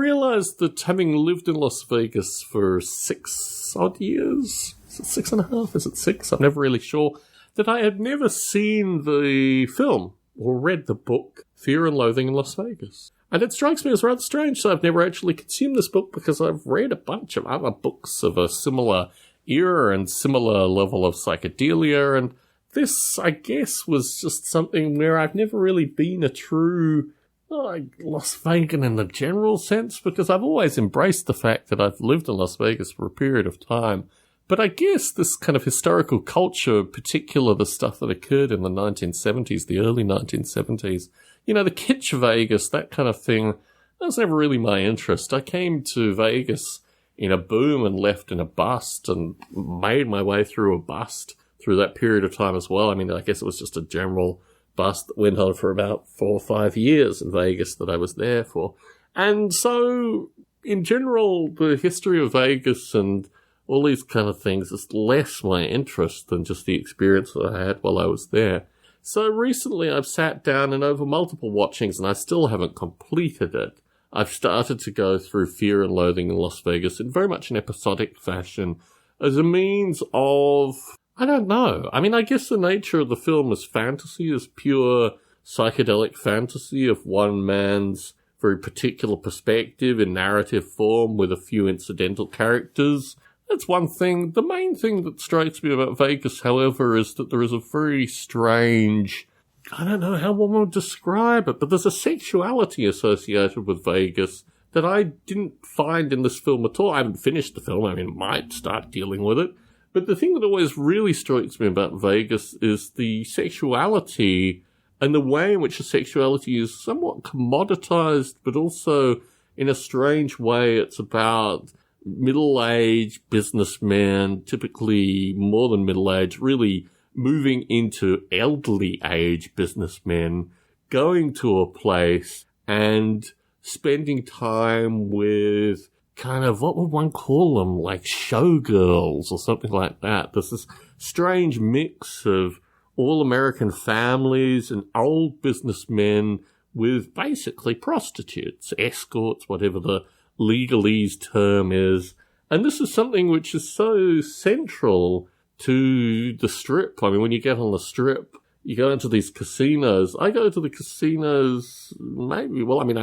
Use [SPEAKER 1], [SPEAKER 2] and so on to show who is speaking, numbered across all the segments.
[SPEAKER 1] realised that having lived in Las Vegas for 6 odd years, is it 6.5? Is it 6? I'm never really sure, that I had never seen the film or read the book Fear and Loathing in Las Vegas. And it strikes me as rather strange that I've never actually consumed this book, because I've read a bunch of other books of a similar era and similar level of psychedelia, and this, I guess, was just something where I've never really been a true Las Vegan in the general sense, because I've always embraced the fact that I've lived in Las Vegas for a period of time. But I guess this kind of historical culture, particularly the stuff that occurred in the 1970s, the early 1970s, you know, the kitsch Vegas, that kind of thing, that was never really my interest. I came to Vegas in a boom and left in a bust, and made my way through a bust through that period of time as well. I mean, I guess it was just a general bust that went on for about 4 or 5 years in Vegas that I was there for. And so, in general, the history of Vegas and all these kind of things is less my interest than just the experience that I had while I was there. So recently I've sat down, and over multiple watchings, and I still haven't completed it, I've started to go through Fear and Loathing in Las Vegas in very much an episodic fashion as a means of, I don't know. I mean, I guess the nature of the film is fantasy, is pure psychedelic fantasy of one man's very particular perspective in narrative form with a few incidental characters. That's one thing. The main thing that strikes me about Vegas, however, is that there is a very strange, I don't know how one would describe it, but there's a sexuality associated with Vegas that I didn't find in this film at all. I haven't finished the film. I mean, I might start dealing with it. But the thing that always really strikes me about Vegas is the sexuality and the way in which the sexuality is somewhat commoditized, but also in a strange way it's about middle-aged businessmen, typically more than middle-aged, really moving into elderly age businessmen, going to a place and spending time with kind of, what would one call them, like showgirls or something like that. There's this strange mix of all-American families and old businessmen with basically prostitutes, escorts, whatever the legalese term is. And this is something which is so central to the Strip. I mean, when you get on the Strip, you go into these casinos. I go to the casinos I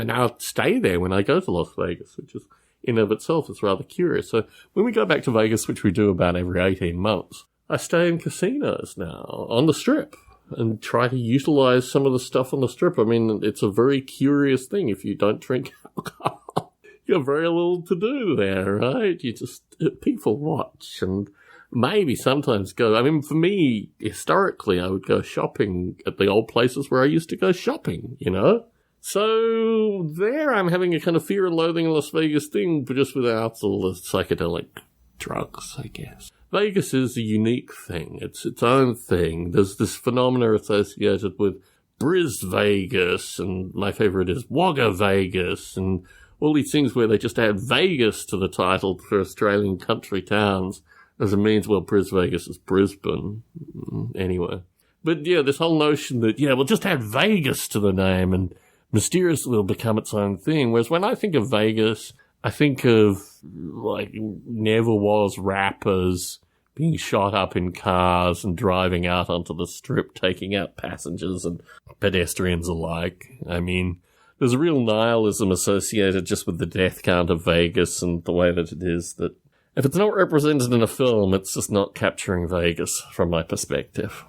[SPEAKER 1] now stay there when I go to Las Vegas, which is in of itself is rather curious. So when we go back to Vegas, which we do about every 18 months, I stay in casinos now on the Strip and try to utilize some of the stuff on the Strip. I mean, it's a very curious thing. If you don't drink alcohol, you have very little to do there, right? You just, people watch and maybe sometimes go. I mean, for me, historically, I would go shopping at the old places where I used to go shopping, you know? So there I'm having a kind of Fear and Loathing in Las Vegas thing, but just without all the psychedelic drugs, I guess. Vegas is a unique thing. It's its own thing. There's this phenomena associated with Briz Vegas, and my favorite is Wagga Vegas, and all these things where they just add Vegas to the title for Australian country towns as a means, well, Briz Vegas is Brisbane. Anyway. But yeah, this whole notion that, we'll just add Vegas to the name and mysteriously it'll become its own thing. Whereas when I think of Vegas, I think of, like, never was rappers being shot up in cars and driving out onto the Strip, taking out passengers and pedestrians alike. I mean, there's a real nihilism associated just with the death count of Vegas and the way that it is that if it's not represented in a film, it's just not capturing Vegas from my perspective.